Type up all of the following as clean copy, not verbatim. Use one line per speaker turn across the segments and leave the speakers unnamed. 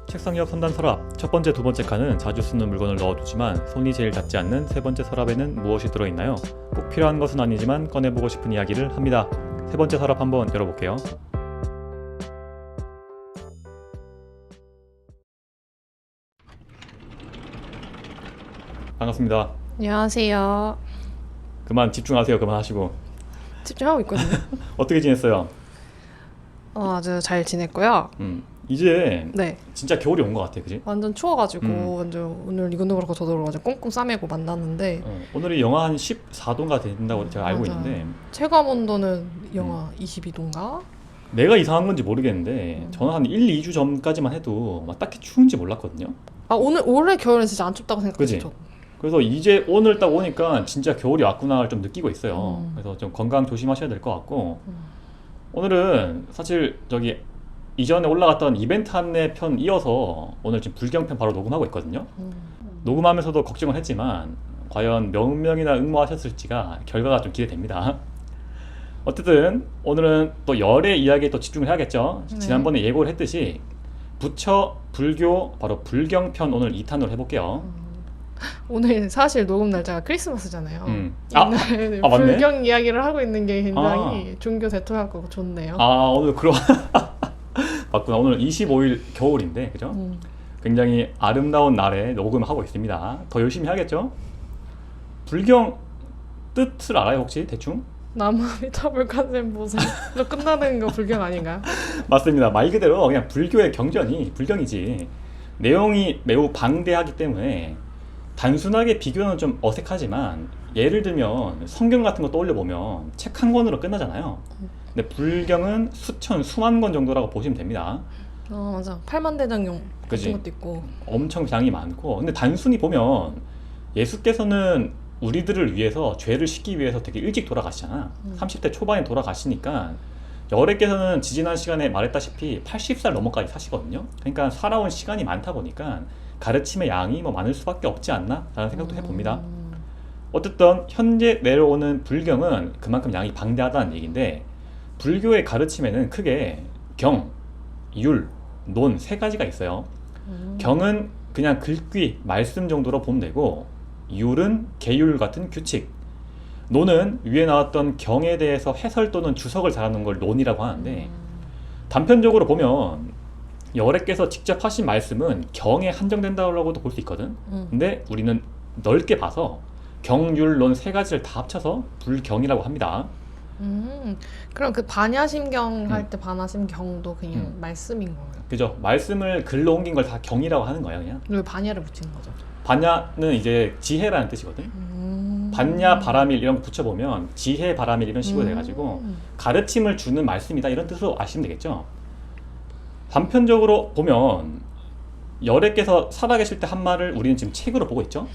책상 옆 선단 서랍. 첫 번째, 두 번째 칸은 자주 쓰는 물건을 넣어두지만 손이 제일 닿지 않는 세 번째 서랍에는 무엇이 들어있나요? 꼭 필요한 것은 아니지만 꺼내보고 싶은 이야기를 합니다. 세 번째 서랍 한번 열어볼게요. 반갑습니다.
안녕하세요.
그만 집중하세요. 그만하시고.
집중하고 있거든요.
어떻게 지냈어요?
아주 잘 지냈고요.
이제
네,
진짜 겨울이 온 것 같아, 그지?
완전 추워가지고
음.
완전 오늘 이건도 그렇고 저도 그렇고 완전 꽁꽁 싸매고 만났는데
오늘이 영하 한 14도인가 된다고 제가 알고
맞아.
있는데
체감 온도는 영하 22도인가?
내가 이상한 건지 모르겠는데 저는 한 1, 2주 전까지만 해도 막 딱히 추운지 몰랐거든요.
아 오늘 올해 겨울은 진짜 안 춥다고
그지?
생각했죠.
그래서 이제 오늘 딱 오니까 진짜 겨울이 왔구나를 좀 느끼고 있어요.
음.
그래서 좀 건강 조심하셔야 될 것 같고
음.
오늘은 사실 저기 이전에 올라갔던 이벤트 안내 편 이어서 오늘 지금 불경편 바로 녹음하고 있거든요. 녹음하면서도 걱정을 했지만 과연 몇 명이나 응모하셨을지가 결과가 좀 기대됩니다. 어쨌든 오늘은 또 열의 이야기에 또 집중을 해야겠죠.
네.
지난번에 예고를 했듯이 부처, 불교, 바로 불경편 오늘 2탄으로 해볼게요.
오늘 사실 녹음 날짜가 크리스마스잖아요.
아,
이날
맞네.
불경 이야기를 하고 있는 게 굉장히 종교 대통하고 좋네요.
오늘 그러 맞구나. 오늘 25일 겨울인데, 그죠? 굉장히 아름다운 날에 녹음하고 있습니다. 더 열심히 해야겠죠? 불경 뜻을 알아요, 혹시 대충?
남아미타불 간센 보살로 끝나는 거 불경 아닌가요?
맞습니다. 말 그대로 그냥 불교의 경전이 불경이지. 내용이 매우 방대하기 때문에 단순하게 비교는 좀 어색하지만 예를 들면 성경 같은 거 떠올려 보면 책 한 권으로 끝나잖아요. 근데 불경은 수천, 수만 권 정도라고 보시면 됩니다.
맞아. 팔만대장경
그지?
같은 것도 있고.
엄청 장이 많고 근데 단순히 보면 예수께서는 우리들을 위해서 죄를 씻기 위해서 되게 일찍 돌아가시잖아. 30대 초반에 돌아가시니까 여래께서는 지지난 시간에 말했다시피 80살 넘어까지 사시거든요. 그러니까 살아온 시간이 많다 보니까 가르침의 양이 뭐 많을 수밖에 없지 않나 라는 생각도 해봅니다. 어쨌든 현재 내려오는 불경은 그만큼 양이 방대하다는 얘기인데 불교의 가르침에는 크게 경, 율, 논 세 가지가 있어요. 경은 그냥 글귀, 말씀 정도로 보면 되고 율은 계율 같은 규칙, 논은 위에 나왔던 경에 대해서 해설 또는 주석을 달아놓은 걸 논이라고 하는데 단편적으로 보면 여래께서 직접 하신 말씀은 경에 한정된다고도 볼 수 있거든. 근데 우리는 넓게 봐서 경, 율, 논 세 가지를 다 합쳐서 불경이라고 합니다.
그럼 그 반야심경 할 때 반야심경도 그냥 말씀인 거예요?
그죠? 말씀을 글로 옮긴 걸 다 경이라고 하는 거예요, 그냥.
왜 반야를 붙이는 거죠?
반야는 이제 지혜라는 뜻이거든. 반야, 바라밀 이런 거 붙여보면 지혜, 바라밀 이런 식으로 돼가지고 가르침을 주는 말씀이다 이런 뜻으로 아시면 되겠죠. 단편적으로 보면 여래께서 살아계실 때 한 말을 우리는 지금 책으로 보고 있죠.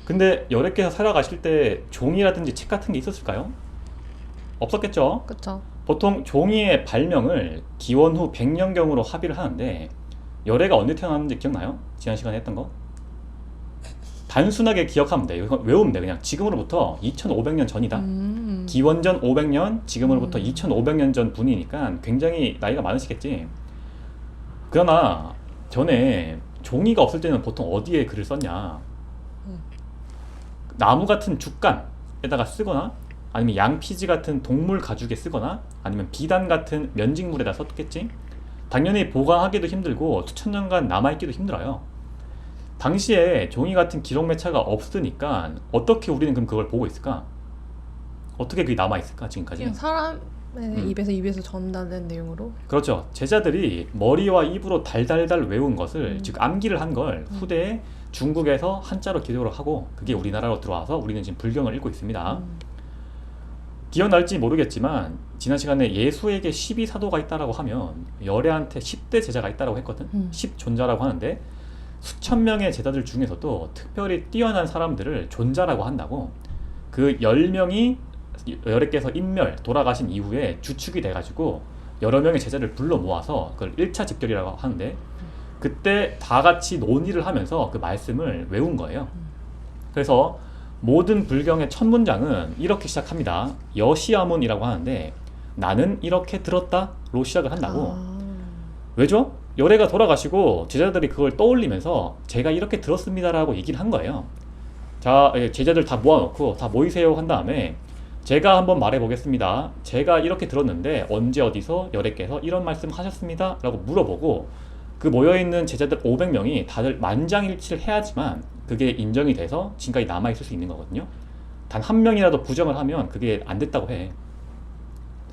근데 여래께서 살아가실 때 종이라든지 책 같은 게 있었을까요? 없었겠죠.
그쵸.
보통 종이의 발명을 기원 후 100년경으로 합의를 하는데 여래가 언제 태어났는지 기억나요? 지난 시간에 했던 거? 단순하게 기억하면 돼. 이거 외우면 돼. 그냥 지금으로부터 2500년 전이다. 기원전 500년, 지금으로부터 2500년 전 분이니까 굉장히 나이가 많으시겠지. 그러나 전에 종이가 없을 때는 보통 어디에 글을 썼냐? 나무 같은 죽간에다가 쓰거나 아니면 양피지 같은 동물 가죽에 쓰거나 아니면 비단 같은 면직물에다 썼겠지. 당연히 보관하기도 힘들고 수천 년간 남아있기도 힘들어요. 당시에 종이 같은 기록 매체가 없으니까 어떻게 우리는 그럼 그걸 보고 있을까? 어떻게 그게 남아있을까 지금까지?
그냥 사람의 입에서 전달된 내용으로?
그렇죠. 제자들이 머리와 입으로 달달달 외운 것을 즉 암기를 한 걸 후대에 중국에서 한자로 기록을 하고 그게 우리나라로 들어와서 우리는 지금 불경을 읽고 있습니다. 기억날지 모르겠지만 지난 시간에 예수에게 12사도가 있다라고 하면 열애한테 10대 제자가 있다라고 했거든. 10존자라고 하는데 수천 명의 제자들 중에서도 특별히 뛰어난 사람들을 존자라고 한다고. 그 10명이 열애께서 돌아가신 이후에 주축이 돼가지고 여러 명의 제자를 불러 모아서 그걸 1차 집결이라고 하는데 그때 다 같이 논의를 하면서 그 말씀을 외운 거예요. 그래서 모든 불경의 첫 문장은 이렇게 시작합니다. 여시아문이라고 하는데 나는 이렇게 들었다로 시작을 한다고. 왜죠? 열애가 돌아가시고 제자들이 그걸 떠올리면서 제가 이렇게 들었습니다라고 얘기를 한 거예요. 자, 제자들 다 모아놓고 다 모이세요 한 다음에 제가 한번 말해보겠습니다. 제가 이렇게 들었는데 언제 어디서 열애께서 이런 말씀 하셨습니다 라고 물어보고 그 모여있는 제자들 500명이 다들 만장일치를 해야지만 그게 인정이 돼서 지금까지 남아있을 수 있는 거거든요. 단 한 명이라도 부정을 하면 그게 안 됐다고 해.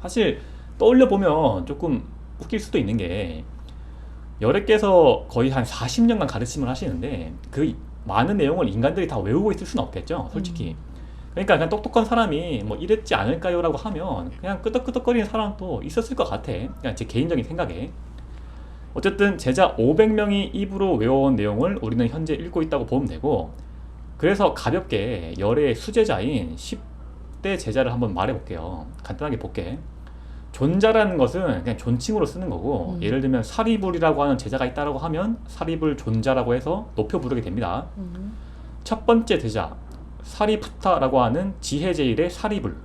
사실 떠올려보면 조금 웃길 수도 있는 게 열애께서 거의 한 40년간 가르침을 하시는데 그 많은 내용을 인간들이 다 외우고 있을 수는 없겠죠, 솔직히. 그러니까 그냥 똑똑한 사람이 뭐 이랬지 않을까요? 라고 하면 그냥 끄덕끄덕거리는 사람도 있었을 것 같아. 그냥 제 개인적인 생각에. 어쨌든 제자 500명이 입으로 외워온 내용을 우리는 현재 읽고 있다고 보면 되고, 그래서 가볍게 열애의 수제자인 10대 제자를 한번 말해볼게요. 간단하게 볼게. 존자라는 것은 그냥 존칭으로 쓰는 거고, 예를 들면 사리불이라고 하는 제자가 있다고 하면 사리불 존자라고 해서 높여 부르게 됩니다. 첫 번째 제자 사리푸타라고 하는 지혜제일의 사리불.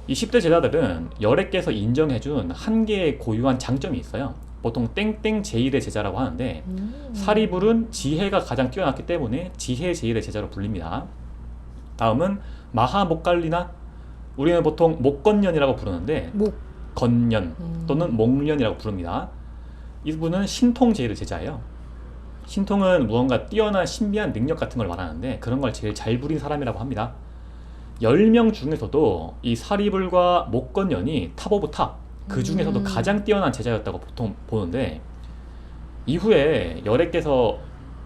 이 10대 제자들은 열애께서 인정해준 한 개의 고유한 장점이 있어요. 보통 땡땡 제일의 제자라고 하는데 사리불은 지혜가 가장 뛰어났기 때문에 지혜제일의 제자로 불립니다. 다음은 마하목갈리나, 우리는 보통 목건년이라고 부르는데 건년 또는 목년이라고 부릅니다. 이분은 신통제일의 제자예요. 신통은 무언가 뛰어난 신비한 능력 같은 걸 말하는데 그런 걸 제일 잘 부린 사람이라고 합니다. 10명 중에서도 이 사리불과 목건년이 탑 오브 탑, 그 중에서도 가장 뛰어난 제자였다고 보통 보는데, 이후에 열애께서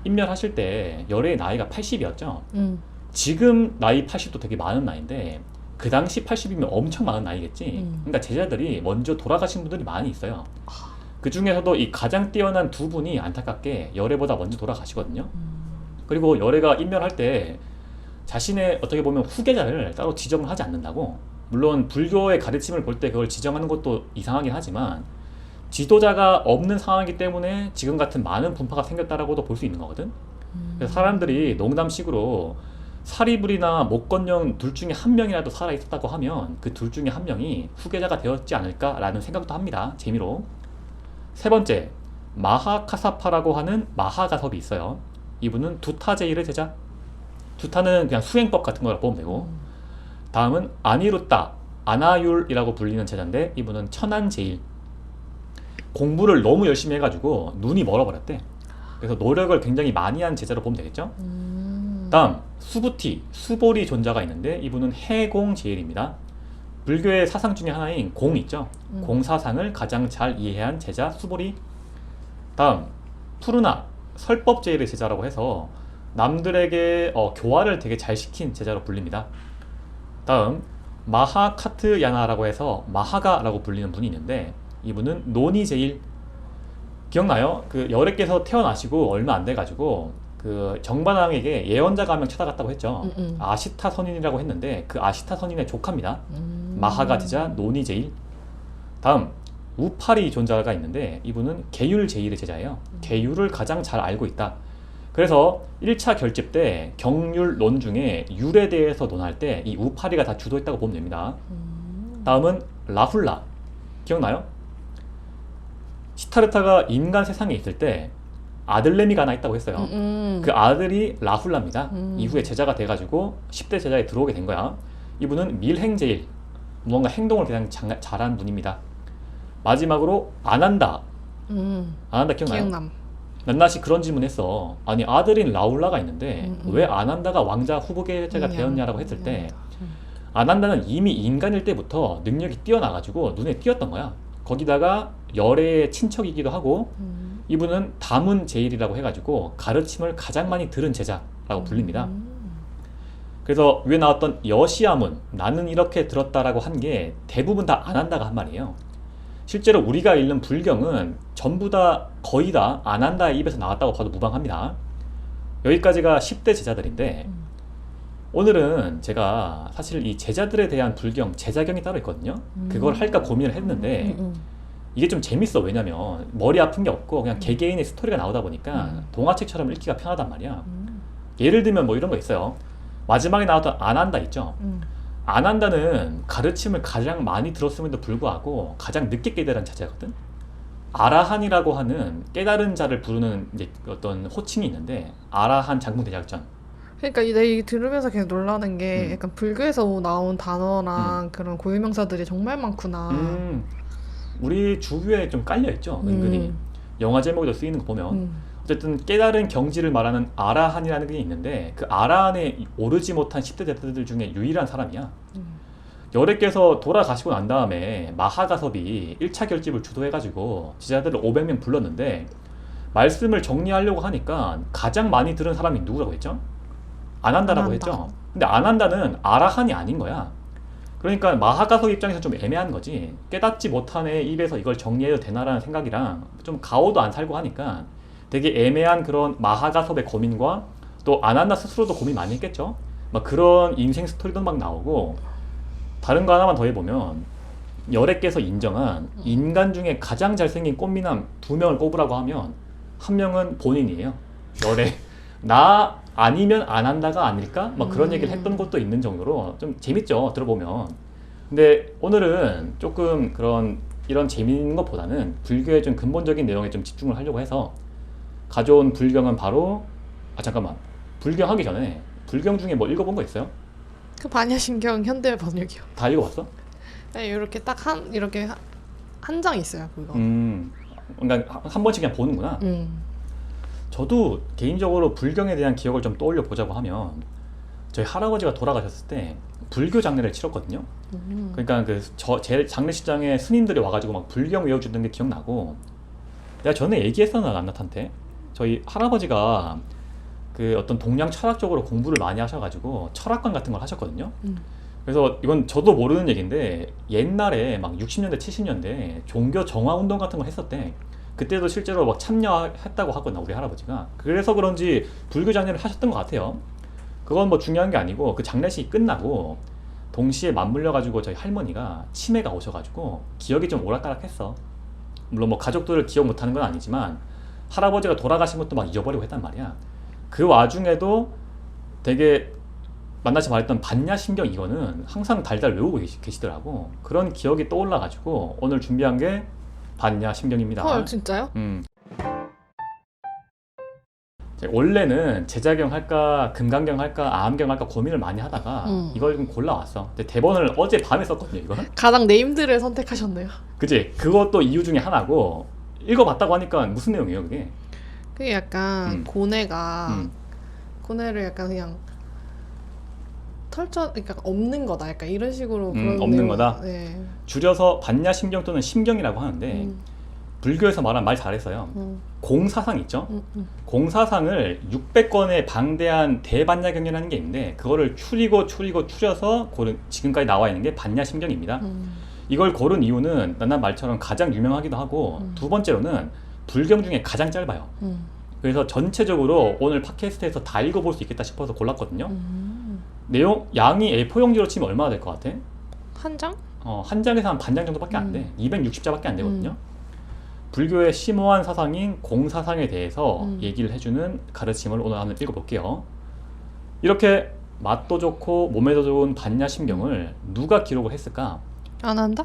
인멸하실 때 열애의 나이가 80이었죠. 지금 나이 80도 되게 많은 나이인데 그 당시 80이면 엄청 많은 나이겠지. 그러니까 제자들이 먼저 돌아가신 분들이 많이 있어요. 그 중에서도 이 가장 뛰어난 두 분이 안타깝게 열애보다 먼저 돌아가시거든요. 그리고 열애가 인멸할 때 자신의 어떻게 보면 후계자를 따로 지정을 하지 않는다고. 물론 불교의 가르침을 볼 때 그걸 지정하는 것도 이상하긴 하지만 지도자가 없는 상황이기 때문에 지금 같은 많은 분파가 생겼다라고도 볼 수 있는 거거든. 그래서 사람들이 농담식으로 사리불이나 목건령 둘 중에 한 명이라도 살아있었다고 하면 그 둘 중에 한 명이 후계자가 되었지 않을까라는 생각도 합니다. 재미로. 세 번째, 마하카사파라고 하는 마하가섭이 있어요. 이분은 두타제일의 제자. 두타는 그냥 수행법 같은 거라고 보면 되고, 다음은 아니루따, 아나율이라고 불리는 제자인데 이분은 천안제일. 공부를 너무 열심히 해가지고 눈이 멀어버렸대. 그래서 노력을 굉장히 많이 한 제자로 보면 되겠죠. 다음 수부티, 수보리 존자가 있는데 이분은 해공제일입니다. 불교의 사상 중에 하나인 공 있죠. 공 사상을 가장 잘 이해한 제자 수보리. 다음 푸르나, 설법제일의 제자라고 해서 남들에게 교화를 되게 잘 시킨 제자로 불립니다. 다음 마하카트야나라고 해서 마하가라고 불리는 분이 있는데 이분은 노니제일. 기억나요? 그 열애께서 태어나시고 얼마 안 돼가지고 그 정반왕에게 예언자가 한 명 찾아갔다고 했죠. 아시타 선인이라고 했는데 그 아시타 선인의 조카입니다. 마하가 제자 노니제일. 다음 우파리 존자가 있는데 이분은 계율제일의 제자예요. 계율을 가장 잘 알고 있다. 그래서 1차 결집 때 경률론 중에 율에 대해서 논할 때 이 우파리가 다 주도했다고 보면 됩니다. 다음은 라훌라. 기억나요? 시타르타가 인간 세상에 있을 때 아들내미가 하나 있다고 했어요. 그 아들이 라훌라입니다. 이후에 제자가 돼가지고 10대 제자에 들어오게 된 거야. 이분은 밀행제일, 무언가 행동을 가장 잘한 분입니다. 마지막으로 아난다. 아난다 기억나요?
기억남.
낱낱이 그런 질문했어. 아니 아들인 라울라가 있는데 왜 아난다가 왕자 후보계자가 되었냐라고 했을 때 아난다는 이미 인간일 때부터 능력이 뛰어나가지고 눈에 띄었던 거야. 거기다가 열애의 친척이기도 하고 이분은 다문 제일이라고 해가지고 가르침을 가장 많이 들은 제자라고 불립니다. 그래서 위에 나왔던 여시아문, 나는 이렇게 들었다라고 한 게 대부분 다 아난다가 한 말이에요. 실제로 우리가 읽는 불경은 전부 다 거의 다 아난다의 입에서 나왔다고 봐도 무방합니다. 여기까지가 10대 제자들인데 오늘은 제가 사실 이 제자들에 대한 불경, 제자경이 따로 있거든요. 그걸 할까 고민을 했는데 이게 좀 재밌어. 왜냐면 머리 아픈 게 없고 그냥 개개인의 스토리가 나오다 보니까 동화책처럼 읽기가 편하단 말이야. 예를 들면 뭐 이런 거 있어요. 마지막에 나왔던 아난다 있죠. 아난다는 가르침을 가장 많이 들었음에도 불구하고 가장 늦게 깨달은 제자거든. 아라한이라고 하는 깨달은 자를 부르는 이제 어떤 호칭이 있는데 아라한 장군 대작전.
그러니까 내 들으면서 계속 놀라는 게
음.
약간 불교에서 나온 단어랑 그런 고유명사들이 정말 많구나.
우리 주위에 좀 깔려 있죠. 은근히 영화 제목에도 쓰이는 거 보면
음.
어쨌든 깨달은 경지를 말하는 아라한이라는 게 있는데 그 아라한에 오르지 못한 10대 대사들 중에 유일한 사람이야. 열애께서 돌아가시고 난 다음에 마하가섭이 1차 결집을 주도해가지고 제자들을 500명 불렀는데 말씀을 정리하려고 하니까 가장 많이 들은 사람이 누구라고 했죠? 아난다라고
아난다.
했죠. 근데 아난다는 아라한이 아닌 거야. 그러니까 마하가섭 입장에서 좀 애매한 거지. 깨닫지 못한 애 입에서 이걸 정리해도 되나라는 생각이랑 좀 가오도 안 살고 하니까 되게 애매한 그런 마하가섭의 고민과 또 아난다 스스로도 고민 많이 했겠죠. 막 그런 인생 스토리도 막 나오고 다른 거 하나만 더 해보면 열애께서 인정한 인간 중에 가장 잘생긴 꽃미남 2명을 꼽으라고 하면 한 명은 본인이에요. 열애. 나 아니면 안 한다가 아닐까? 막 그런 얘기를 했던 것도 있는 정도로 좀 재밌죠, 들어보면. 근데 오늘은 조금 그런 이런 재미있는 것보다는 불교의 좀 근본적인 내용에 좀 집중을 하려고 해서 가져온 불경은 바로 잠깐만, 불경 하기 전에 불경 중에 뭐 읽어본 거 있어요?
그 반야심경 현대 번역이요.
다 읽어봤어?
네, 이렇게 딱 이렇게 한 장 있어요, 그거.
그러니까 한 번씩 그냥 보는구나. 저도 개인적으로 불경에 대한 기억을 좀 떠올려 보자고 하면 저희 할아버지가 돌아가셨을 때 불교 장례를 치렀거든요. 그러니까 제 장례식장에 스님들이 와가지고 막 불경 외워주던 게 기억나고, 내가 전에 얘기했었나 낱낱한테 저희 할아버지가 그 어떤 동양 철학적으로 공부를 많이 하셔가지고 철학관 같은 걸 하셨거든요. 그래서 이건 저도 모르는 얘기인데 옛날에 막 60년대 70년대 종교 정화 운동 같은 걸 했었대. 그때도 실제로 막 참여했다고 하거든요, 우리 할아버지가. 그래서 그런지 불교 장례를 하셨던 것 같아요. 그건 뭐 중요한 게 아니고 그 장례식이 끝나고 동시에 맞물려 가지고 저희 할머니가 치매가 오셔가지고 기억이 좀 오락가락했어. 물론 뭐 가족들을 기억 못하는 건 아니지만 할아버지가 돌아가신 것도 막 잊어버리고 했단 말이야. 그 와중에도 되게 만나서 말했던 반야심경 이거는 항상 달달 외우고 계시더라고. 그런 기억이 떠올라가지고 오늘 준비한 게 반야심경입니다.
헐, 진짜요?
원래는 제자경 할까 금강경 할까 아암경 할까 고민을 많이 하다가 이걸 좀 골라왔어. 근데 대본을 어제 밤에 썼거든요, 이거.
가장 네임드를 선택하셨네요.
그치? 그것도 이유 중에 하나고, 읽어봤다고 하니까 무슨 내용이에요 그게?
그게 약간 고뇌가 고뇌를 약간 그냥 그러니까 없는 거다, 약간 이런 식으로 그런
없는
내용.
거다?
네.
줄여서 반야심경 또는 심경이라고 하는데 불교에서 말한 말 잘했어요. 공사상 있죠? 공사상을 600권의 방대한 대반야경이라는 게 있는데 그거를 추려서 지금까지 나와 있는 게 반야심경입니다. 이걸 고른 이유는 난 말처럼 가장 유명하기도 하고 두 번째로는 불경 중에 가장 짧아요. 그래서 전체적으로 오늘 팟캐스트에서 다 읽어볼 수 있겠다 싶어서 골랐거든요. 내용 양이 A4 용지로 치면 얼마나 될 것 같아?
한 장?
한 장에서 한 반장 정도밖에 안 돼. 260자밖에 안 되거든요. 불교의 심오한 사상인 공사상에 대해서 얘기를 해주는 가르침을 오늘 한번 읽어볼게요. 이렇게 맛도 좋고 몸에도 좋은 반야심경을 누가 기록을 했을까?
안 한다?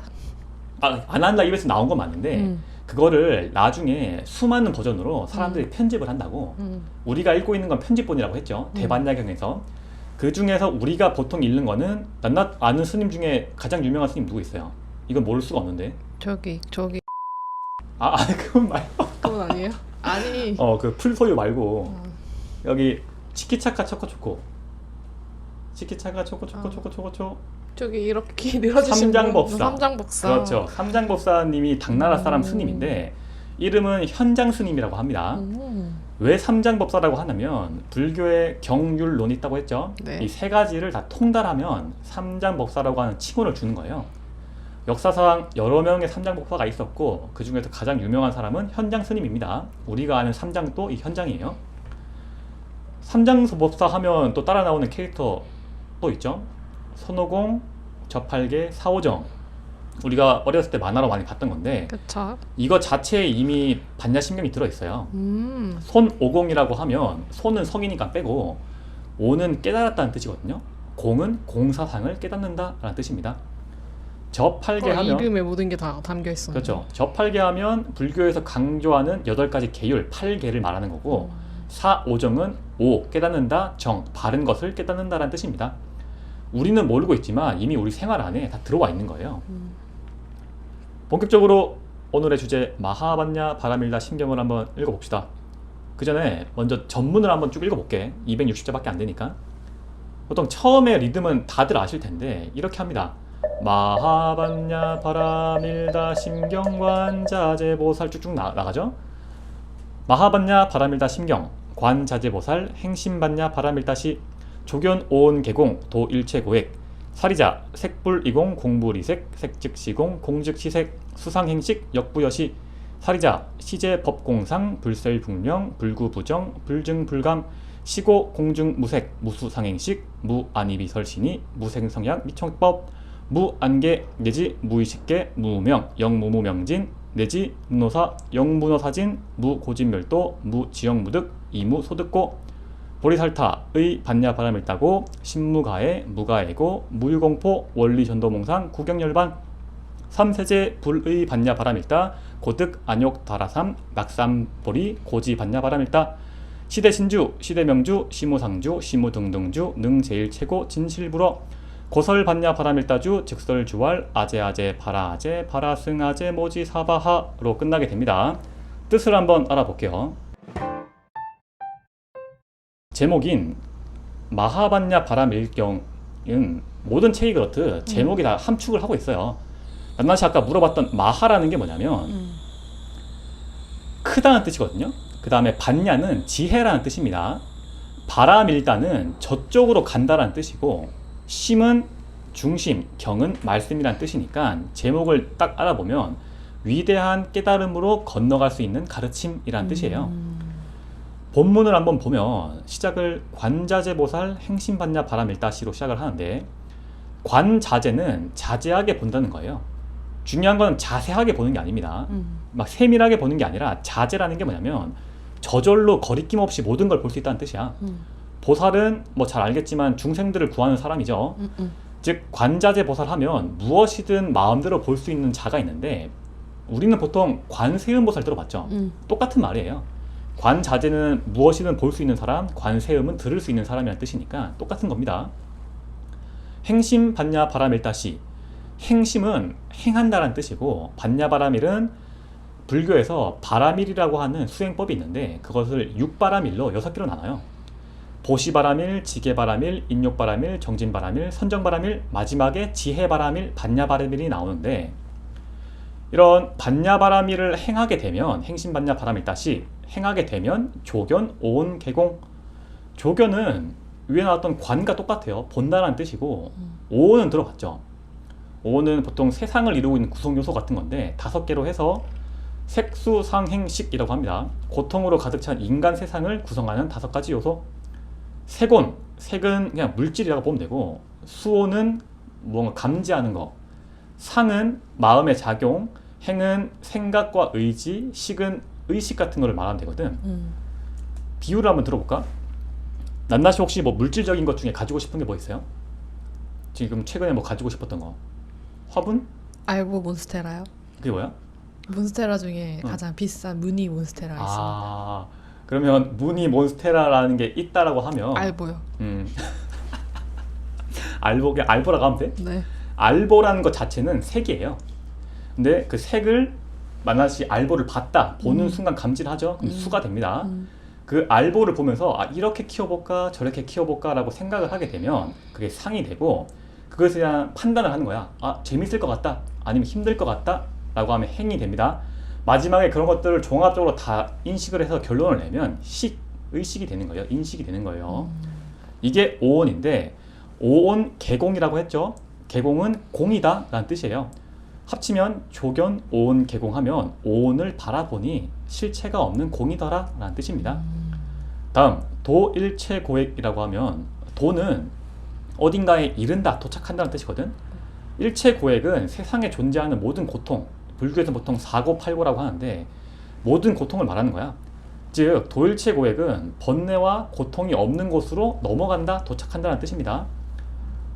안 한다 입에서 나온 건 맞는데 그거를 나중에 수많은 버전으로 사람들이 편집을 한다고. 우리가 읽고 있는 건 편집본이라고 했죠. 대반야경에서. 그 중에서 우리가 보통 읽는 거는 낱낱 아는 스님 중에 가장 유명한 스님 누구 있어요? 이건 모를 수가 없는데.
저기
그건 말고.
그건 아니에요? 아니.
그 풀소유 말고 여기 치키차카 초코초코. 치키차카 초코초코.
저기 이렇게 늘어지신
삼장법사.
삼장법사.
그렇죠. 삼장법사님이 당나라 사람 스님인데 이름은 현장스님이라고 합니다. 왜 삼장법사라고 하냐면 불교의 경율론이 있다고 했죠.
네.
이 세 가지를 다 통달하면 삼장법사라고 하는 칭호를 주는 거예요. 역사상 여러 명의 삼장법사가 있었고 그 중에서 가장 유명한 사람은 현장스님입니다. 우리가 아는 삼장도 이 현장이에요. 삼장법사 하면 또 따라 나오는 캐릭터 또 있죠. 손오공, 저팔계, 사오정. 우리가 어렸을 때 만화로 많이 봤던 건데
그쵸.
이거 자체에 이미 반야심경이 들어있어요. 손오공이라고 하면 손은 성이니까 빼고 오는 깨달았다는 뜻이거든요. 공은 공사상을 깨닫는다 라는 뜻입니다. 접할게 하면
이름에 모든 게 다 담겨 있었네.
그렇죠. 접할게 하면 불교에서 강조하는 8가지 계율 8계를 말하는 거고 사오정은 오 깨닫는다 정 바른 것을 깨닫는다라는 뜻입니다. 우리는 모르고 있지만 이미 우리 생활 안에 다 들어와 있는 거예요. 본격적으로 오늘의 주제 마하반야 바라밀다 심경을 한번 읽어봅시다. 그 전에 먼저 전문을 한번 쭉 읽어볼게. 260자밖에 안 되니까. 보통 처음에 리듬은 다들 아실 텐데 이렇게 합니다. 마하반야 바라밀다 심경 관자재보살 쭉쭉 나가죠. 마하반야 바라밀다 심경 관자재보살 행심반야 바라밀다시 조견 오온 개공 도일체고액 사리자 색불이공 공불이색 색즉시공 공즉시색 수상행식 역부여시 사리자 시제법공상 불셀불명 불구부정 불증불감 시고 공중무색 무수상행식 무안이비설신이 무생성약 미청법 무안계 내지 무의식계 무무명 영무무명진 내지 무노사 영무노사진 무고진멸도 무지영무득 이무소득고 보리살타의 반야바라밀다고 신무가해 무가해고 무유공포 원리전도몽상 구경열반 삼세제 불의 반야바라밀다 고득 안욕 다라삼 낙삼보리 고지 반야바라밀다 시대신주 시대명주 시무상주 시무등등주 능제일최고 진실불어 고설 반야바라밀다주 즉설주왈 아제아제 바라아제 바라승아제 모지사바하로 끝나게 됩니다. 뜻을 한번 알아볼게요. 제목인 마하반야 바라밀경은 모든 책이 그렇듯 제목이 다 함축을 하고 있어요. 난나씨 아까 물어봤던 마하라는 게 뭐냐면 크다는 뜻이거든요. 그 다음에 반야는 지혜라는 뜻입니다. 바라밀다는 저쪽으로 간다라는 뜻이고 심은 중심, 경은 말씀이라는 뜻이니까 제목을 딱 알아보면 위대한 깨달음으로 건너갈 수 있는 가르침이라는 뜻이에요. 본문을 한번 보면 시작을 관자재보살 행심반야 바라밀다시로 시작을 하는데 관자재는 자제하게 본다는 거예요. 중요한 건 자세하게 보는 게 아닙니다. 막 세밀하게 보는 게 아니라 자제라는 게 뭐냐면 저절로 거리낌 없이 모든 걸 볼 수 있다는 뜻이야. 보살은 뭐 잘 알겠지만 중생들을 구하는 사람이죠. 즉 관자재 보살 하면 무엇이든 마음대로 볼 수 있는 자가 있는데 우리는 보통 관세음 보살 들어봤죠. 똑같은 말이에요. 관자재는 무엇이든 볼 수 있는 사람, 관세음은 들을 수 있는 사람이라는 뜻이니까 똑같은 겁니다. 행심 반야 바라밀다시 행심은 행한다라는 뜻이고 반야바라밀은 불교에서 바라밀이라고 하는 수행법이 있는데 그것을 6바라밀로 6개로 나눠요. 보시바라밀, 지게바라밀, 인욕바라밀, 정진바라밀, 선정바라밀, 마지막에 지혜바라밀, 반야바라밀이 나오는데 이런 반야바라밀을 행하게 되면 행심반야바라밀다시 행하게 되면 조견, 오온, 개공 조견은 위에 나왔던 관과 똑같아요. 본다라는 뜻이고 오온은 들어봤죠. 오온은 보통 세상을 이루고 있는 구성 요소 같은 건데 5개로 해서 색수상행식이라고 합니다. 고통으로 가득 찬 인간 세상을 구성하는 5가지 요소. 색온, 색은 그냥 물질이라고 보면 되고 수온은 뭔가 감지하는 거, 상은 마음의 작용, 행은 생각과 의지, 식은 의식 같은 거를 말하면 되거든. 비유를 한번 들어볼까? 난나씨 혹시 뭐 물질적인 것 중에 가지고 싶은 게 뭐 있어요? 지금 최근에 뭐 가지고 싶었던 거? 화분?
알보 몬스테라요?
그게 뭐야?
몬스테라 중에 가장 비싼 무늬 몬스테라 있습니다.
아, 그러면 무늬 몬스테라라는 게 있다라고 하면
알보요.
알보라고 하면 돼?
네.
알보라는 것 자체는 색이에요. 근데 그 색을 만나시 알보를 봤다, 보는 순간 감지를 하죠. 그럼 수가 됩니다. 그 알보를 보면서 아, 이렇게 키워볼까 저렇게 키워볼까 라고 생각을 하게 되면 그게 상이 되고 그것에 대한 판단을 하는 거야. 아, 재밌을 것 같다 아니면 힘들 것 같다 라고 하면 행이 됩니다. 마지막에 그런 것들을 종합적으로 다 인식을 해서 결론을 내면 의식이 되는 거예요. 인식이 되는 거예요. 이게 오온인데 오온 개공이라고 했죠. 개공은 공이다 라는 뜻이에요. 합치면 조견, 오온, 개공하면 오온을 바라보니 실체가 없는 공이더라 라는 뜻입니다. 다음 도일체고액이라고 하면 도는 어딘가에 이른다, 도착한다는 뜻이거든. 일체고액은 세상에 존재하는 모든 고통, 불교에서 보통 사고팔고라고 하는데 모든 고통을 말하는 거야. 즉 도일체고액은 번뇌와 고통이 없는 곳으로 넘어간다, 도착한다는 뜻입니다.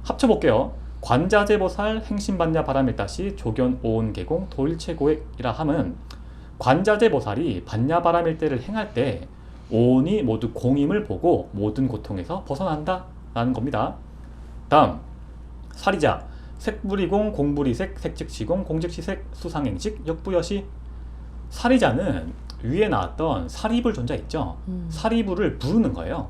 합쳐볼게요. 관자재보살 행신반야 바람일다시 조견 오온계공 도일체고액이라 함은 관자재보살이 반야바람일대를 행할 때 오온이 모두 공임을 보고 모든 고통에서 벗어난다 라는 겁니다. 다음 사리자 색불이공 공불이색 색즉시공 공즉시색 수상행식 역부여시. 사리자는 위에 나왔던 사리불 존자 있죠. 사리불을 부르는 거예요.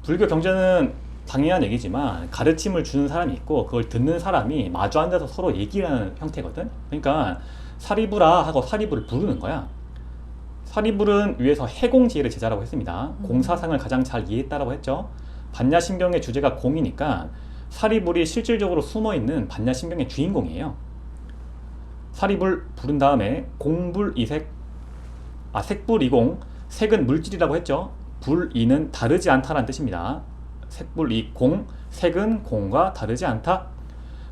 불교 경전은 당연한 얘기지만 가르침을 주는 사람이 있고 그걸 듣는 사람이 마주 앉아서 서로 얘기하는 형태거든. 그러니까 사리불아 하고 사리불을 부르는 거야. 사리불은 위에서 해공지혜를 제자라고 했습니다. 공사상을 가장 잘 이해했다라고 했죠. 반야심경의 주제가 공이니까 사리불이 실질적으로 숨어있는 반야심경의 주인공이에요. 사리불 부른 다음에 공불이색, 색불이공, 색은 물질이라고 했죠. 불이는 다르지 않다라는 뜻입니다. 색불이공, 색은 공과 다르지 않다.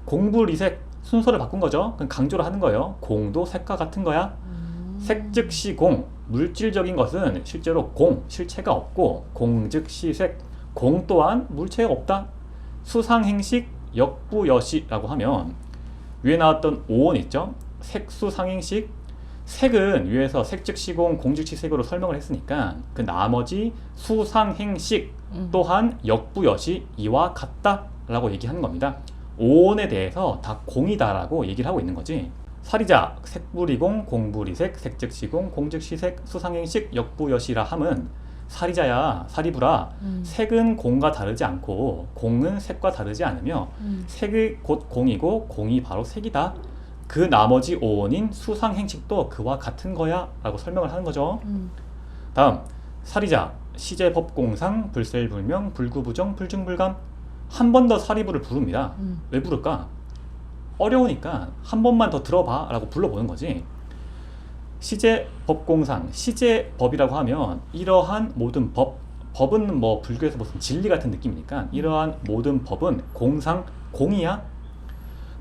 공불이색, 순서를 바꾼 거죠. 그럼 강조를 하는 거예요. 공도 색과 같은 거야. 색 즉시 공, 물질적인 것은 실제로 공, 실체가 없고 공 즉시 색, 공 또한 물체가 없다. 수상행식 역부여시라고 하면 위에 나왔던 오온 있죠. 색수상행식, 색은 위에서 색 즉시 공, 공 즉시 색으로 설명을 했으니까 그 나머지 수상행식 또한 역부여시 이와 같다 라고 얘기하는 겁니다. 오온에 대해서 다 공이다라고 얘기를 하고 있는 거지. 사리자 색불이공 공불이색 색즉시공 공즉시색 수상행식 역부여시라 함은 사리자야 사리불아 색은 공과 다르지 않고 공은 색과 다르지 않으며 색이 곧 공이고 공이 바로 색이다. 그 나머지 오온인 수상행식도 그와 같은 거야 라고 설명을 하는 거죠. 다음 사리자 시제법공상 불셀불명 불구부정 불증불감. 한 번 더 사리불을 부릅니다. 왜 부를까? 어려우니까 한 번만 더 들어봐 라고 불러보는 거지. 시제법공상, 시제법이라고 하면 이러한 모든 법은 뭐 불교에서 무슨 진리 같은 느낌이니까 이러한 모든 법은 공상, 공이야.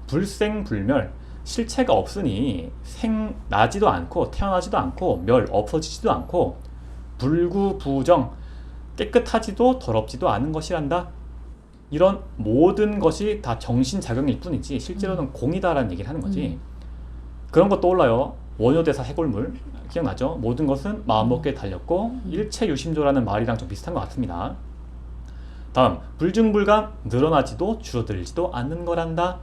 불생불멸, 실체가 없으니 나지도 않고 태어나지도 않고 없어지지도 않고 불구부정, 깨끗하지도 더럽지도 않은 것이란다. 이런 모든 것이 다 정신작용일 뿐이지 실제로는 공이다라는 얘기를 하는 거지. 그런 거 떠올라요. 원효대사 해골물 기억나죠? 모든 것은 마음먹기에 달렸고 일체유심조라는 말이랑 좀 비슷한 것 같습니다. 다음 불증불감, 늘어나지도 줄어들지도 않는 거란다.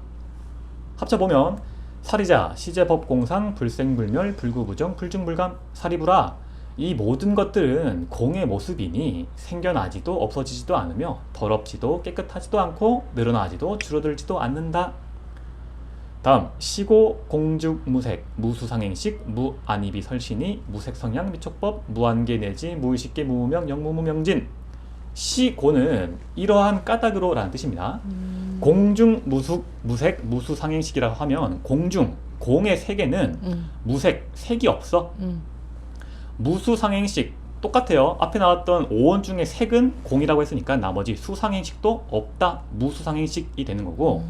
합쳐보면 사리자 시제법공상 불생불멸 불구부정 불증불감. 사리불아 이 모든 것들은 공의 모습이니 생겨나지도 없어지지도 않으며 더럽지도 깨끗하지도 않고 늘어나지도 줄어들지도 않는다. 다음 시고 공죽 무색 무수상행식 무안입이 설신이 무색성향 미촉법 무안계 내지 무의식계 무무명 영무무명진. 시고는 이러한 까닭으로 라는 뜻입니다. 공중 무색 무수상행식이라고 하면 공중 공의 세계는 무색 색이 없어. 무수상행식 똑같아요. 앞에 나왔던 오원 중에 색은 공이라고 했으니까 나머지 수상행식도 없다. 무수상행식이 되는 거고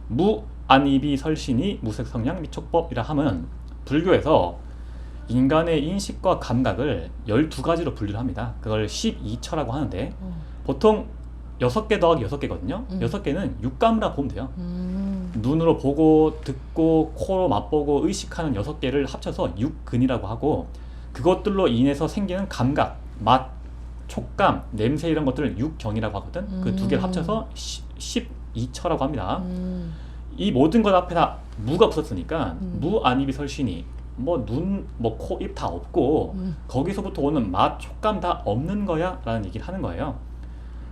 무안입이 설신이 무색성향 미촉법이라 하면 불교에서 인간의 인식과 감각을 12가지로 분류를 합니다. 그걸 12처라고 하는데 보통 6개 더하기 6개거든요. 6개는 육감이라 보면 돼요. 눈으로 보고 듣고 코로 맛보고 의식하는 6개를 합쳐서 육근이라고 하고 그것들로 인해서 생기는 감각, 맛, 촉감, 냄새 이런 것들을 육경이라고 하거든. 그 두 개를 합쳐서 12처라고 합니다. 이 모든 것 앞에 다 무가 붙었으니까 무안입이 설신이 뭐 눈, 뭐 코, 입 다 없고 거기서부터 오는 맛, 촉감 다 없는 거야 라는 얘기를 하는 거예요.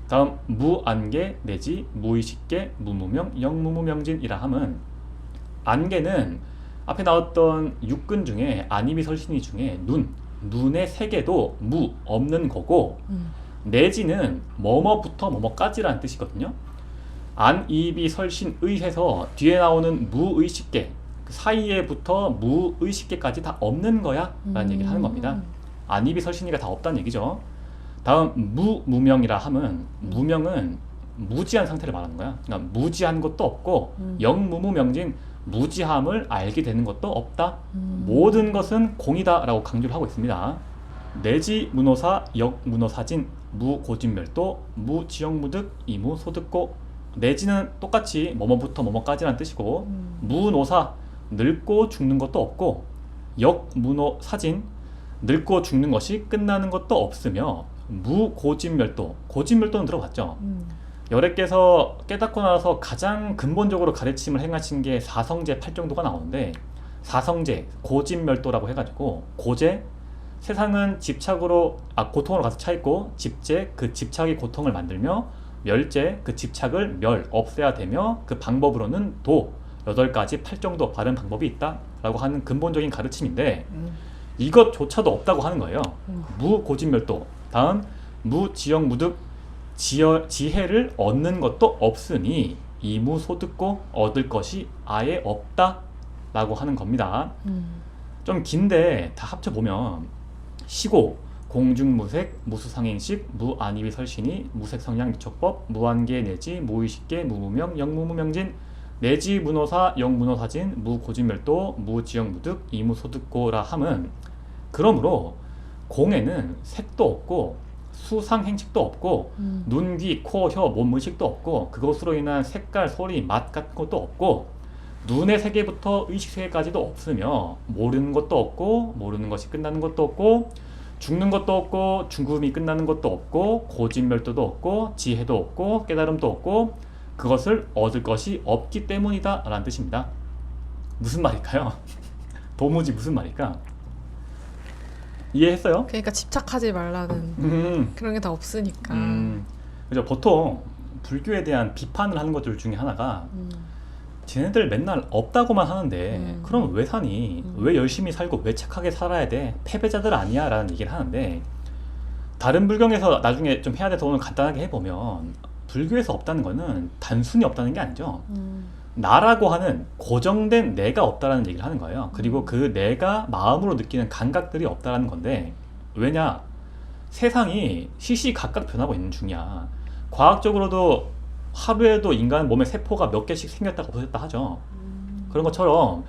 다음 무안계 내지 무의식계 무무명 영무무명진이라 함은 안계는 앞에 나왔던 육근 중에 안입이 설신이 중에 눈의 세계도 무, 없는 거고 내지는 뭐뭐부터 뭐뭐까지라는 뜻이거든요. 안입이 설신의 해서 뒤에 나오는 무의식계 그 사이에부터 무의식계까지 다 없는 거야 라는 얘기를 하는 겁니다. 안입이 설신이가 다 없다는 얘기죠. 다음 무무명이라 함은 무명은 무지한 상태를 말하는 거야. 그러니까 무지한 것도 없고 영무무명진 무지함을 알게 되는 것도 없다. 모든 것은 공이다 라고 강조를 하고 있습니다. 내지 무노사 역무노사진 무고진멸도 무지역무득 이무소득고. 내지는 똑같이 뭐뭐부터 뭐뭐까지라는 뜻이고 무노사 늙고 죽는 것도 없고 역무노사진 늙고 죽는 것이 끝나는 것도 없으며 무고진멸도 고진멸도는 들어봤죠? 열애께서 깨닫고 나서 가장 근본적으로 가르침을 행하신 게 사성제 8정도가 나오는데 사성제 고진멸도라고 해가지고 고제 세상은 집착으로 고통으로 가득 차 있고 집제 그 집착이 고통을 만들며 멸제 그 집착을 없애야 되며 그 방법으로는 도 8가지 8정도 바른 방법이 있다라고 하는 근본적인 가르침인데 이것조차도 없다고 하는 거예요. 무고진멸도 다음 무지역무득 지혜를 얻는 것도 없으니 이무소득고 얻을 것이 아예 없다라고 하는 겁니다. 좀 긴데 다 합쳐보면 시고 공중무색 무수상행식 무안이위 설신이 무색성량 미촉법 무한계 내지 무의식계 무무명 영무무명진 내지 무노사 영무노사진 무고진멸도 무지역무득 이무소득고라 함은 그러므로 공에는 색도 없고 수상행식도 없고 눈, 귀, 코, 혀, 몸의식도 없고 그것으로 인한 색깔, 소리, 맛 같은 것도 없고 눈의 세계부터 의식 세계까지도 없으며 모르는 것도 없고 모르는 것이 끝나는 것도 없고 죽는 것도 없고 죽음이 끝나는 것도 없고 고진멸도도 없고 지혜도 없고 깨달음도 없고 그것을 얻을 것이 없기 때문이다 라는 뜻입니다. 무슨 말일까요? 도무지 무슨 말일까? 이해했어요?
그러니까 집착하지 말라는 그런 게 다 없으니까.
그죠. 보통 불교에 대한 비판을 하는 것들 중에 하나가 쟤네들 맨날 없다고만 하는데 그럼 왜 사니? 왜 열심히 살고 왜 착하게 살아야 돼? 패배자들 아니야? 라는 얘기를 하는데 다른 불경에서 나중에 좀 해야 돼서 오늘 간단하게 해보면 불교에서 없다는 거는 단순히 없다는 게 아니죠. 나라고 하는 고정된 내가 없다라는 얘기를 하는 거예요. 그리고 그 내가 마음으로 느끼는 감각들이 없다라는 건데 왜냐? 세상이 시시각각 변하고 있는 중이야. 과학적으로도 하루에도 인간 몸에 세포가 몇 개씩 생겼다가 없어졌다 하죠. 그런 것처럼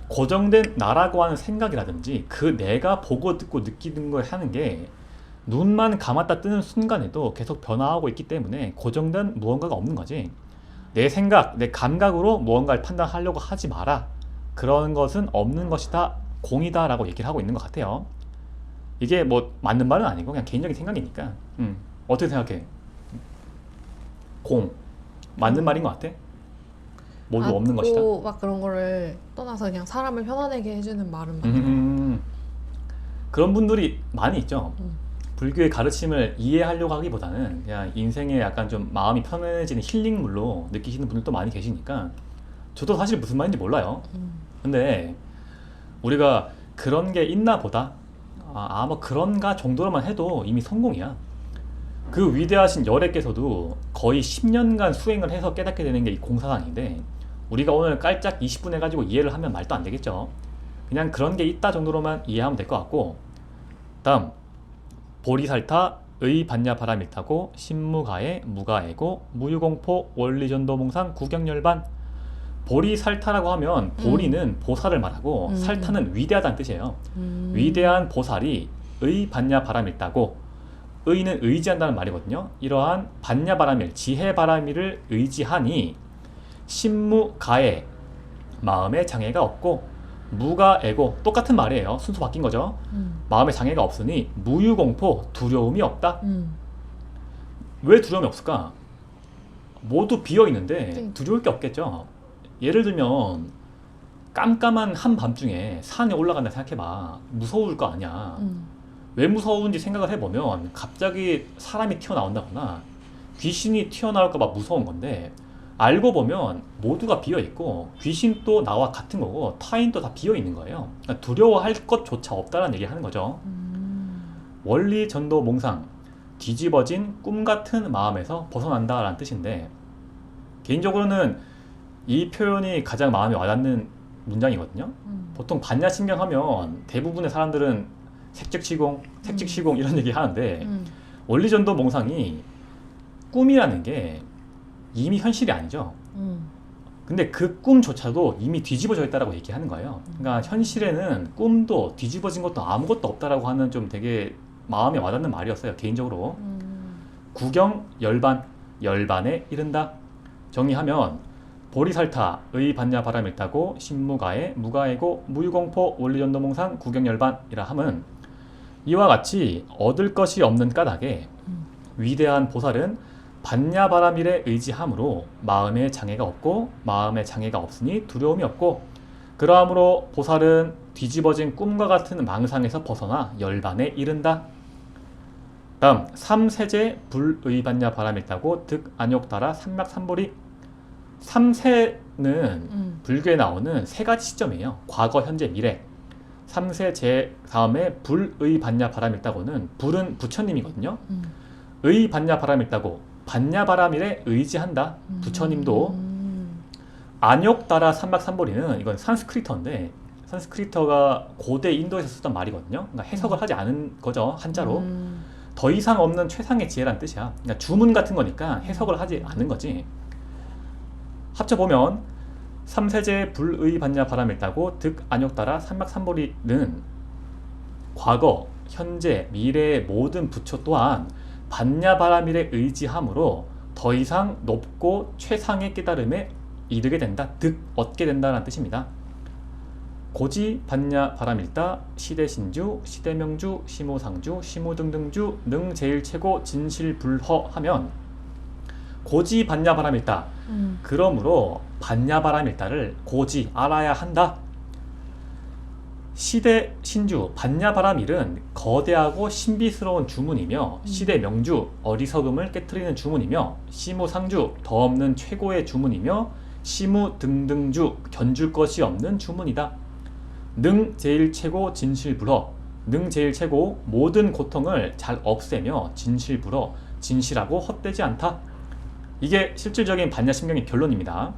고정된 나라고 하는 생각이라든지 그 내가 보고 듣고 느끼는 걸 하는 게 눈만 감았다 뜨는 순간에도 계속 변화하고 있기 때문에 고정된 무언가가 없는 거지. 내 생각, 내 감각으로 무언가를 판단하려고 하지 마라. 그런 것은 없는 것이다, 공이다 라고 얘기를 하고 있는 것 같아요. 이게 뭐 맞는 말은 아니고 그냥 개인적인 생각이니까. 어떻게 생각해? 공 맞는 말인 것 같아? 모두 없는 것이다.
막 그런 거를 떠나서 그냥 사람을 편안하게 해주는 말은
그런 분들이 많이 있죠. 불교의 가르침을 이해하려고 하기보다는 그냥 인생에 약간 좀 마음이 편안해지는 힐링물로 느끼시는 분들도 많이 계시니까 저도 사실 무슨 말인지 몰라요. 근데 우리가 그런 게 있나 보다, 뭐 그런가 정도로만 해도 이미 성공이야. 그 위대하신 열애께서도 거의 10년간 수행을 해서 깨닫게 되는 게 이 공사상인데 우리가 오늘 깔짝 20분 해가지고 이해를 하면 말도 안 되겠죠. 그냥 그런 게 있다 정도로만 이해하면 될 것 같고, 다음 보리살타 의반야바라밀타고 신무가에 무가애고 무유공포 원리전도몽상 구경열반. 보리살타라고 하면 보리는 보살을 말하고 살타는 위대하다는 뜻이에요. 위대한 보살이 의반야바라밀타고, 의는 의지한다는 말이거든요. 이러한 반야바라밀 지혜바라밀을 의지하니 신무가에 마음에 장애가 없고 무가애고 똑같은 말이에요. 순서 바뀐 거죠. 마음에 장애가 없으니 무유공포 두려움이 없다. 왜 두려움이 없을까? 모두 비어있는데 두려울 게 없겠죠. 예를 들면 깜깜한 한밤중에 산에 올라간다 생각해봐. 무서울 거 아니야. 왜 무서운지 생각을 해보면 갑자기 사람이 튀어나온다거나 귀신이 튀어나올까 봐 무서운 건데 알고 보면 모두가 비어있고 귀신도 나와 같은 거고 타인도 다 비어있는 거예요. 그러니까 두려워할 것조차 없다는 얘기를 하는 거죠. 원리 전도 몽상, 뒤집어진 꿈 같은 마음에서 벗어난다라는 뜻인데 개인적으로는 이 표현이 가장 마음에 와닿는 문장이거든요. 보통 반야심경 하면 대부분의 사람들은 색즉시공, 색즉시공 이런 얘기 하는데 원리전도 몽상이 꿈이라는 게 이미 현실이 아니죠. 근데 그 꿈조차도 이미 뒤집어져 있다라고 얘기하는 거예요. 그러니까 현실에는 꿈도 뒤집어진 것도 아무것도 없다라고 하는 좀 되게 마음에 와닿는 말이었어요. 개인적으로. 구경 열반, 열반에 이른다. 정리하면 보리살타, 의, 반야, 바람일다고, 신무가해, 무가해고, 무유공포, 원리전도몽상, 구경열반이라 함은 이와 같이 얻을 것이 없는 까닭에 위대한 보살은 반야 바람일에 의지함으로 마음에 장애가 없고 마음에 장애가 없으니 두려움이 없고 그러함으로 보살은 뒤집어진 꿈과 같은 망상에서 벗어나 열반에 이른다. 다음 삼세제 불의반야 바람일다고 득 안욕따라 삼맥삼보리. 삼세는 불교에 나오는 세 가지 시점이에요. 과거, 현재, 미래. 삼세제 다음에 불의반야 바람일다고는 불은 부처님이거든요. 의 반야 바람일다고 반야 바람일에 의지한다. 부처님도 안욕따라 삼맥삼보리는 이건 산스크리터인데 산스크리터가 고대 인도에서 쓰던 말이거든요. 그러니까 해석을 하지 않은 거죠. 한자로. 더 이상 없는 최상의 지혜란 뜻이야. 그러니까 주문 같은 거니까 해석을 하지 않은 거지. 합쳐보면 삼세제 불의 반야 바람일다고 득 안욕따라 삼맥삼보리는 과거, 현재, 미래의 모든 부처 또한 반야 바람일에 의지함으로 더 이상 높고 최상의 깨달음에 이르게 된다. 득 얻게 된다는 뜻입니다. 고지 반야 바람일다 시대신주 시대명주 시무상주 시무등등주 능 제일 최고 진실불허 하면 고지 반야 바람일다. 그러므로 반야 바람일다를 고지 알아야 한다. 시대 신주 반야 바람일은 거대하고 신비스러운 주문이며 시대 명주 어리석음을 깨트리는 주문이며 시무 상주 더 없는 최고의 주문이며 시무 등등주 견줄 것이 없는 주문이다. 능 제일 최고 진실불허 능 제일 최고 모든 고통을 잘 없애며 진실불허 진실하고 헛되지 않다. 이게 실질적인 반야심경의 결론입니다.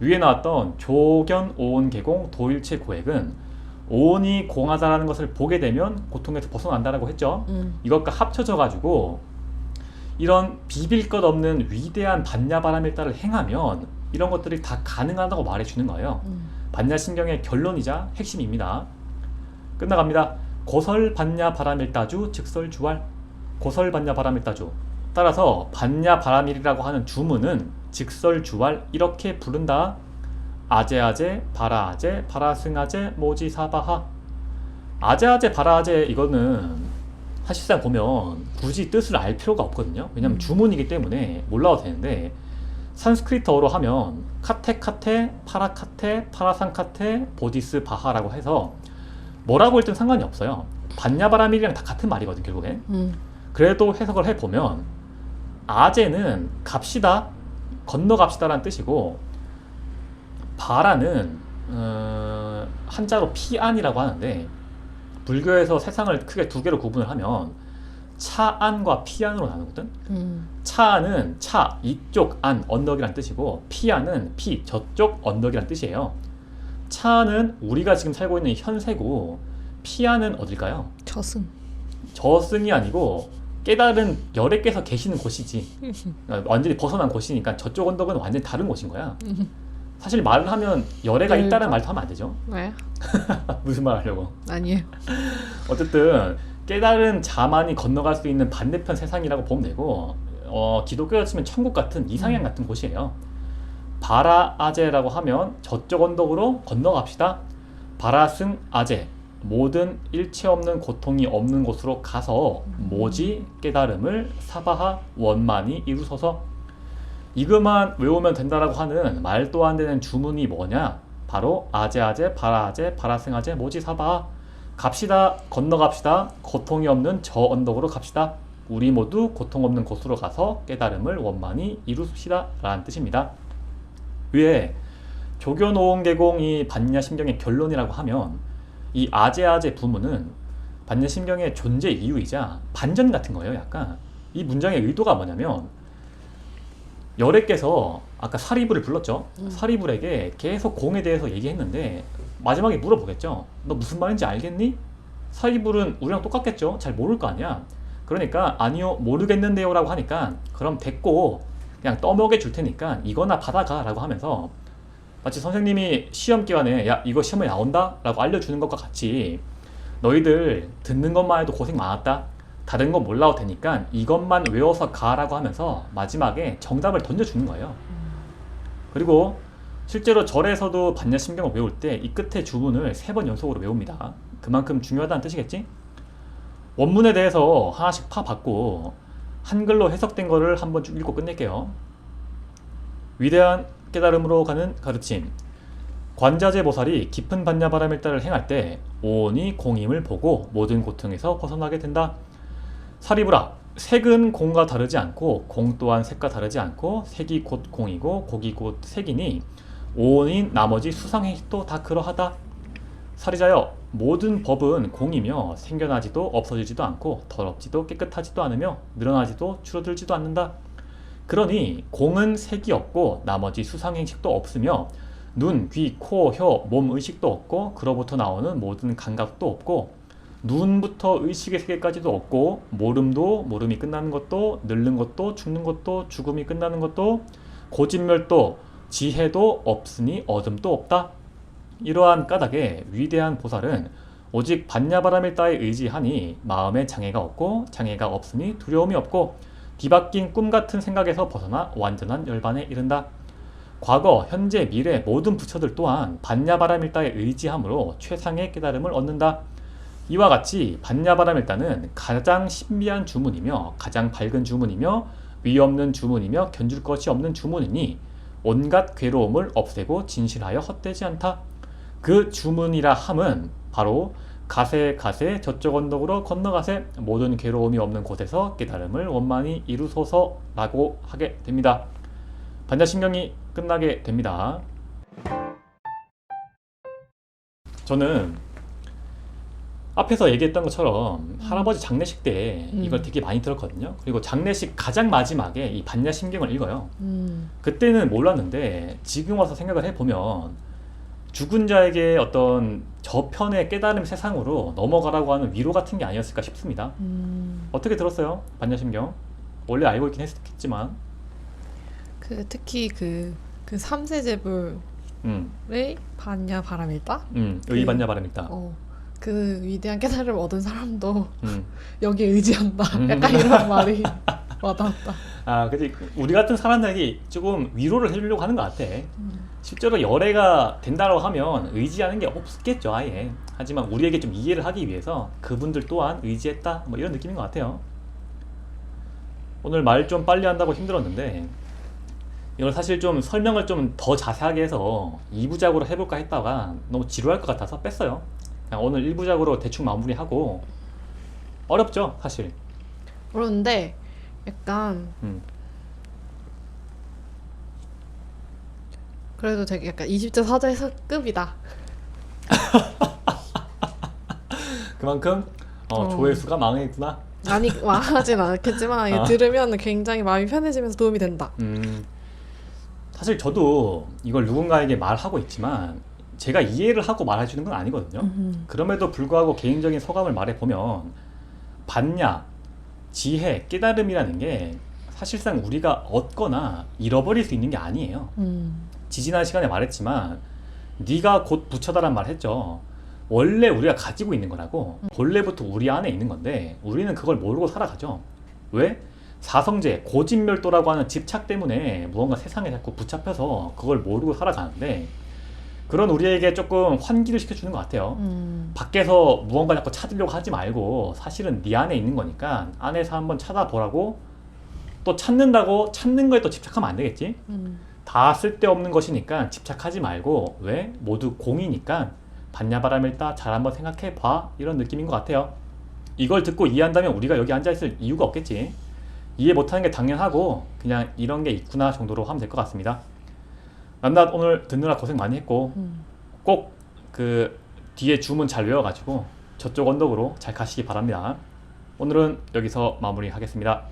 위에 나왔던 조견 오온 개공 도일체 고액은 오온이 공하다라는 것을 보게 되면 고통에서 벗어난다라고 했죠. 이것과 합쳐져 가지고 이런 비빌 것 없는 위대한 반야바람일다를 행하면 이런 것들이 다 가능하다고 말해주는 거예요. 반야심경의 결론이자 핵심입니다. 끝나갑니다. 고설 반야 바람일다주 즉설주활. 고설 반야 바람일다주. 따라서 반야 바람일이라고 하는 주문은 즉설주활 이렇게 부른다. 아제아제 바라아제 바라승아제 모지사바하. 아제아제 바라아제 이거는 사실상 보면 굳이 뜻을 알 필요가 없거든요. 왜냐면 주문이기 때문에 몰라도 되는데 산스크리트어로 하면 카테 파라카테 파라상카테 보디스 바하라고 해서 뭐라고 했든 상관이 없어요. 반야바람일이랑 다 같은 말이거든 결국엔. 그래도 해석을 해보면 아제는 갑시다 건너갑시다라는 뜻이고 바라는 한자로 피안이라고 하는데 불교에서 세상을 크게 두 개로 구분을 하면 차안과 피안으로 나누거든. 차안은 차 이쪽 안 언덕이란 뜻이고 피안은 피 저쪽 언덕이란 뜻이에요. 차안은 우리가 지금 살고 있는 현세고 피안은 어딜까요?
저승.
저승이 아니고 깨달은 열애께서 계시는 곳이지. 완전히 벗어난 곳이니까 저쪽 언덕은 완전히 다른 곳인 거야. 사실 말을 하면 열애가 있다는 말도 하면 안 되죠.
왜?
무슨 말 하려고?
아니에요.
어쨌든 깨달은 자만이 건너갈 수 있는 반대편 세상이라고 보면 되고 기독교로 치면 천국 같은 이상향 같은 곳이에요. 바라아제라고 하면 저쪽 언덕으로 건너갑시다. 바라승 아제 모든 일체 없는 고통이 없는 곳으로 가서 모지 깨달음을 사바하 원만히 이루소서. 이것만 외우면 된다라고 하는 말도 안 되는 주문이 뭐냐? 바로 아제아제 바라아제 바라승아제 모지 사바하. 갑시다 건너갑시다 고통이 없는 저 언덕으로 갑시다. 우리 모두 고통 없는 곳으로 가서 깨달음을 원만히 이루시다 라는 뜻입니다. 위에 조견오온계공이 반야심경의 결론이라고 하면 이 아제아제 부문은 반야심경의 존재 이유이자 반전 같은 거예요. 약간 이 문장의 의도가 뭐냐면 열애께서 아까 사리불을 불렀죠. 사리불에게 계속 공에 대해서 얘기했는데 마지막에 물어보겠죠. 너 무슨 말인지 알겠니? 사리불은 우리랑 똑같겠죠. 잘 모를 거 아니야. 그러니까 아니요 모르겠는데요 라고 하니까 그럼 됐고 그냥 떠먹여 줄 테니까 이거나 받아가 라고 하면서 마치 선생님이 시험 기간에 야 이거 시험에 나온다 라고 알려주는 것과 같이 너희들 듣는 것만 해도 고생 많았다. 다른 건 몰라도 되니까 이것만 외워서 가라고 하면서 마지막에 정답을 던져주는 거예요. 그리고 실제로 절에서도 반야심경을 외울 때 이 끝에 주문을 3번 연속으로 외웁니다. 그만큼 중요하다는 뜻이겠지? 원문에 대해서 하나씩 파봤고 한글로 해석된 거를 한번 쭉 읽고 끝낼게요. 위대한 깨달음으로 가는 가르침. 관자재 보살이 깊은 반야바라밀다를 행할 때 온이 공임을 보고 모든 고통에서 벗어나게 된다. 사리부라, 색은 공과 다르지 않고 공 또한 색과 다르지 않고 색이 곧 공이고 곡이 곧 색이니 온인 나머지 수상행식도 다 그러하다. 사리자여, 모든 법은 공이며 생겨나지도 없어지지도 않고 더럽지도 깨끗하지도 않으며 늘어나지도 줄어들지도 않는다. 그러니 공은 색이 없고 나머지 수상행식도 없으며 눈, 귀, 코, 혀, 몸 의식도 없고 그로부터 나오는 모든 감각도 없고 눈부터 의식의 세계까지도 없고 모름도 모름이 끝나는 것도 늙는 것도 죽는 것도 죽음이 끝나는 것도 고진멸도 지혜도 없으니 어둠도 없다. 이러한 까닭에 위대한 보살은 오직 반야바라밀다에 의지하니 마음에 장애가 없고 장애가 없으니 두려움이 없고 뒤바뀐 꿈같은 생각에서 벗어나 완전한 열반에 이른다. 과거, 현재, 미래 모든 부처들 또한 반야바라밀다에 의지함으로 최상의 깨달음을 얻는다. 이와 같이 반야바라밀다는 가장 신비한 주문이며 가장 밝은 주문이며 위없는 주문이며 견줄 것이 없는 주문이니 온갖 괴로움을 없애고 진실하여 헛되지 않다. 그 주문이라 함은 바로 가세 가세 저쪽 언덕으로 건너가세 모든 괴로움이 없는 곳에서 깨달음을 원만히 이루소서라고 하게 됩니다. 반야심경이 끝나게 됩니다. 저는 앞에서 얘기했던 것처럼 할아버지 장례식 때 이걸 되게 많이 들었거든요. 그리고 장례식 가장 마지막에 이 반야심경을 읽어요. 그때는 몰랐는데 지금 와서 생각을 해보면 죽은 자에게 어떤 저편의 깨달음 세상으로 넘어가라고 하는 위로 같은 게 아니었을까 싶습니다. 어떻게 들었어요? 반야심경? 원래 알고 있긴 했겠지만
특히 그 3세 제불의 반야바라밀다?
의반야바라밀다.
그 위대한 깨달음을 얻은 사람도 여기에 의지한다. 약간 이런 말이 와닿았다.
아, 그치. 우리 같은 사람들이 조금 위로를 해주려고 하는 것 같아. 실제로 열애가 된다고 하면 의지하는 게 없겠죠, 아예. 하지만 우리에게 좀 이해를 하기 위해서 그분들 또한 의지했다, 뭐 이런 느낌인 것 같아요. 오늘 말 좀 빨리 한다고 힘들었는데 이걸 사실 좀 설명을 좀 더 자세하게 해서 2부작으로 해볼까 했다가 너무 지루할 것 같아서 뺐어요. 그냥 오늘 1부작으로 대충 마무리하고. 어렵죠, 사실.
그런데 약간 그래도 되게 약간 20대 사자에서급이다.
그만큼 조회수가 망했구나.
아니, 망하진 않겠지만 이게 들으면 굉장히 마음이 편해지면서 도움이 된다.
사실 저도 이걸 누군가에게 말하고 있지만 제가 이해를 하고 말해주는 건 아니거든요. 그럼에도 불구하고 개인적인 소감을 말해보면 반야, 지혜, 깨달음이라는 게 사실상 우리가 얻거나 잃어버릴 수 있는 게 아니에요. 지지난 시간에 말했지만 네가 곧 부처다란 말 했죠. 원래 우리가 가지고 있는 거라고. 본래부터 우리 안에 있는 건데 우리는 그걸 모르고 살아가죠. 왜? 사성제, 고진멸도라고 하는 집착 때문에 무언가 세상에 자꾸 붙잡혀서 그걸 모르고 살아가는데 그런 우리에게 조금 환기를 시켜주는 것 같아요. 밖에서 무언가 자꾸 찾으려고 하지 말고 사실은 네 안에 있는 거니까 안에서 한번 찾아보라고. 또 찾는다고 찾는 거에 또 집착하면 안 되겠지. 다 쓸데없는 것이니까 집착하지 말고 왜? 모두 공이니까 반야바라밀다 잘 한번 생각해봐, 이런 느낌인 것 같아요. 이걸 듣고 이해한다면 우리가 여기 앉아있을 이유가 없겠지. 이해 못하는 게 당연하고 그냥 이런 게 있구나 정도로 하면 될 것 같습니다. 남나 오늘 듣느라 고생 많이 했고 꼭 그 뒤에 주문 잘 외워가지고 저쪽 언덕으로 잘 가시기 바랍니다. 오늘은 여기서 마무리하겠습니다.